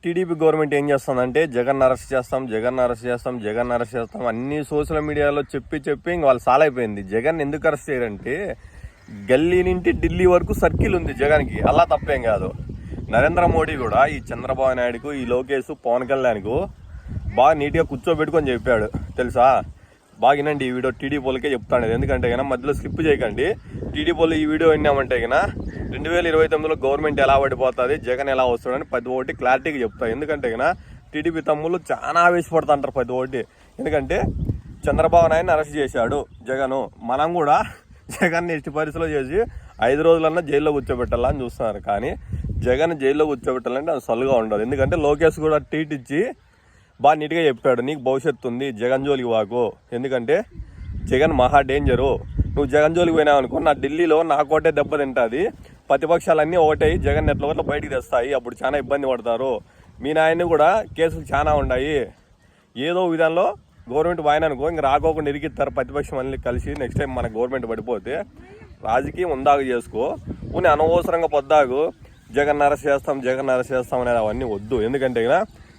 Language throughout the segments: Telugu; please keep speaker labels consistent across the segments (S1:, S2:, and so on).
S1: టీడీపీ గవర్నమెంట్ ఏం చేస్తుందంటే జగన్ అరెస్ట్ చేస్తాం అన్ని సోషల్ మీడియాలో చెప్పి ఇంక వాళ్ళు సాలైపోయింది. జగన్ ఎందుకు అరెస్ట్ చేయరంటే గల్లీ నుండి ఢిల్లీ వరకు సర్కిల్ ఉంది జగన్కి, అలా తప్పేం కాదు. నరేంద్ర మోడీ కూడా ఈ చంద్రబాబు నాయుడుకు, ఈ లోకేష్, పవన్ కళ్యాణ్కు బాగా నీట్గా కూర్చోబెట్టుకొని చెప్పాడు తెలుసా. బాగా వినండి ఈ వీడియో, టీడీపీ వాళ్ళకే చెప్తాను. ఎందుకంటే కన్నా మధ్యలో స్లిప్ చేయకండి. టీడీపీ వాళ్ళు ఈ వీడియో విన్నామంటే కన్నా 2029లో గవర్నమెంట్ ఎలా పడిపోతుంది, జగన్ ఎలా వస్తాడని ప్రతి ఒక్కటి క్లారిటీగా చెప్తాయి. ఎందుకంటే కన్నా టీడీపీ తమ్ముళ్ళు చాలా ఆవేశపడుతుంటారు ప్రతి ఒక్కటి. ఎందుకంటే చంద్రబాబు నాయుడిని అరెస్ట్ చేశాడు జగన్, మనం కూడా జగన్ని ఎట్టి పరిస్థితిలో చేసి 5 రోజులన్నా జైల్లో కూర్చోబెట్టాలని చూస్తున్నారు. కానీ జగన్ జైల్లో కూర్చోబెట్టాలంటే అది సల్లుగా ఉండదు. ఎందుకంటే లోకేష్ కూడా ట్వీట్ ఇచ్చి బాగా నీట్గా చెప్పాడు, నీకు భవిష్యత్తు ఉంది, జగన్ జోలికి వాకు, ఎందుకంటే జగన్ మహా డేంజరు, నువ్వు జగన్ జోలికి పోయినావు అనుకో నా ఢిల్లీలో నా కోటే దెబ్బ తింటుంది, ప్రతిపక్షాలన్నీ ఒకటై జగన్ ఎట్లా బయటికి తెస్తాయి, అప్పుడు చాలా ఇబ్బంది పడతారు, మీ నాయన్ని కూడా కేసులు చాలా ఉన్నాయి, ఏదో విధానంలో గవర్నమెంట్ పోయిన అనుకో ఇంక రాకోకుండా ఇరికిస్తారు ప్రతిపక్షం అన్ని కలిసి, నెక్స్ట్ టైం మన గవర్నమెంట్ పడిపోతే రాజకీయం ఉందాగు చేసుకో, ఉని అనవసరంగా పొద్దాగు జగన్ అరెస్ట్ చేస్తాం అనేది అవన్నీ వద్దు. ఎందుకంటే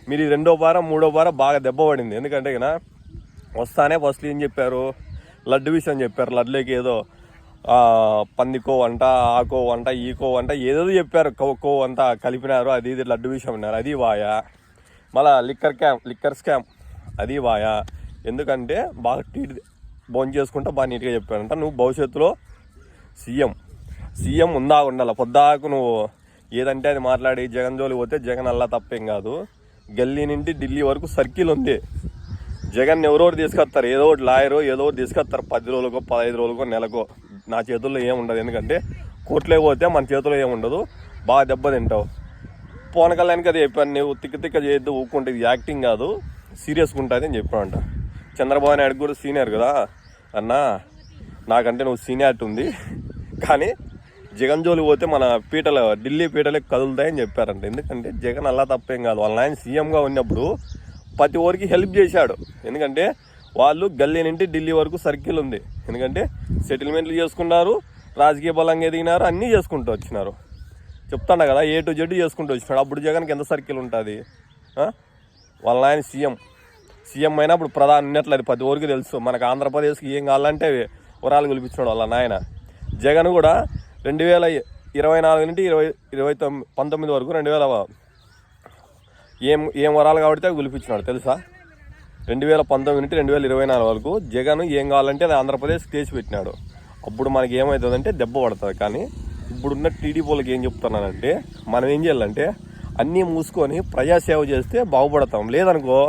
S1: మీరు ఈ 2వ వారం 3వ వారం బాగా దెబ్బ పడింది. ఎందుకంటే వస్తానే ఫస్ట్ ఏం చెప్పారు, లడ్డు విషయం చెప్పారు. లడ్డులోకి ఏదో పందికో అంట, ఆకో అంట, ఈకో అంట ఏదో చెప్పారు, కో అంతా కలిపినారు, అది ఇది లడ్డు విషయం అన్నారు, అది వాయా. మళ్ళా లిక్కర్ స్కామ్ అది వాయా. ఎందుకంటే బాగా భోజనం చేసుకుంటా బాగా నీట్గా చెప్పారంట, నువ్వు భవిష్యత్తులో సీఎం ఉండాలి. పొద్దాకు నువ్వు ఏదంటే అది మాట్లాడి జగన్ జోలికి పోతే జగన్ అల్లా తప్పేం కాదు. గల్లీ నుండి ఢిల్లీ వరకు సర్కిల్ ఉంది. జగన్ ఎవరెవరు తీసుకొస్తారు, ఏదో ఒకటి లాయరు ఏదో ఒకటి తీసుకొస్తారు, 10 రోజులకో 15 రోజులకో నెలకో. నా చేతుల్లో ఏముండదు, ఎందుకంటే కోర్టులో పోతే మన చేతుల్లో ఏముండదు, బాగా దెబ్బ తింటావు. పవన్ కళ్యాణ్కి అది చెప్పాను, నువ్వు తిక్క చేయొద్దు, ఊకుంటే ఇది యాక్టింగ్ కాదు, సీరియస్గా ఉంటుంది అని చెప్పానంట. చంద్రబాబు నాయుడు కూడా సీనియర్ కదా అన్నా, నాకంటే నువ్వు సీనియారిటీ ఉంది, కానీ జగన్ జోలికి పోతే మన ఢిల్లీ పీటలకు కదులుతాయని చెప్పారంట. ఎందుకంటే జగన్ అలా తప్పేం కాదు, వాళ్ళ ఆయన సీఎంగా ఉన్నప్పుడు ప్రతి ఒక్కరికి హెల్ప్ చేశాడు. ఎందుకంటే వాళ్ళు గల్లీ నుండి ఢిల్లీ వరకు సర్కిల్ ఉంది. ఎందుకంటే సెటిల్మెంట్లు చేసుకున్నారు, రాజకీయ బలంగా ఎదిగినారు, అన్నీ చేసుకుంటూ వచ్చినారు. చెప్తాను కదా, A to Z చేసుకుంటూ వచ్చినాడు. అప్పుడు జగన్కి ఎంత సర్కిల్ ఉంటుంది. వాళ్ళ ఆయన సీఎం అయినప్పుడు ప్రధాని ఉన్నట్లు అది ప్రతి ఒక్కరికి తెలుసు. మనకు ఆంధ్రప్రదేశ్కి ఏం కావాలంటే వరాలు గెలిపించినాడు వాళ్ళ నాయన. జగన్ కూడా 2024 నుండి 2019 వరకు 2000 ఏం వరాలు కాబట్టి అవి గెలిపించినాడు తెలుసా. 2019 నుండి 2024 వరకు జగన్ ఏం కావాలంటే అది ఆంధ్రప్రదేశ్ చేసి పెట్టినాడు. అప్పుడు మనకి ఏమవుతుందంటే దెబ్బ పడుతుంది. కానీ ఇప్పుడున్న టీడీపీ వాళ్ళకి ఏం చెప్తున్నానంటే, మనం ఏం చేయాలంటే అన్నీ మూసుకొని ప్రజాసేవ చేస్తే బాగుపడతాం. లేదనుకో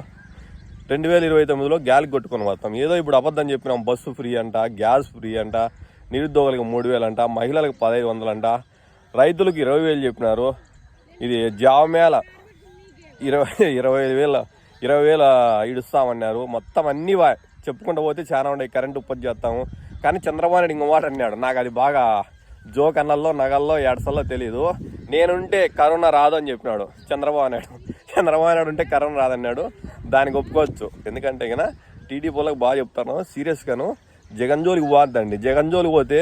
S1: 2029లో గ్యాస్ కొట్టుకొని పోతాం. ఏదో ఇప్పుడు అబద్ధం చెప్పినాం, బస్సు ఫ్రీ అంట, గ్యాస్ ఫ్రీ అంట, నిరుద్యోగులకు 3000 అంట, మహిళలకు 1500 అంట, రైతులకు 20,000 చెప్పినారు. ఇది జాబ్ మేళ 20,000 ఇడుస్తామన్నారు. మొత్తం అన్నీ చెప్పుకుంటూ పోతే చాలా ఉన్నాయి. కరెంటు ఉత్పత్తి చేస్తాము. కానీ చంద్రబాబు నాయుడు ఇంకో మాట అన్నాడు, నాకు అది బాగా జోక్ అన్నల్లో నగల్లో ఎడసల్లో తెలీదు, నేనుంటే కరోనా రాదు అని చెప్పినాడు చంద్రబాబు నాయుడు ఉంటే కరోనా రాదన్నాడు. దానికి ఒప్పుకోవచ్చు. ఎందుకంటే టీడీపీ వాళ్ళకి బాగా చెప్తాను, సీరియస్గాను జగన్ జోలికి పోద్దండి. జగన్ జోలికి పోతే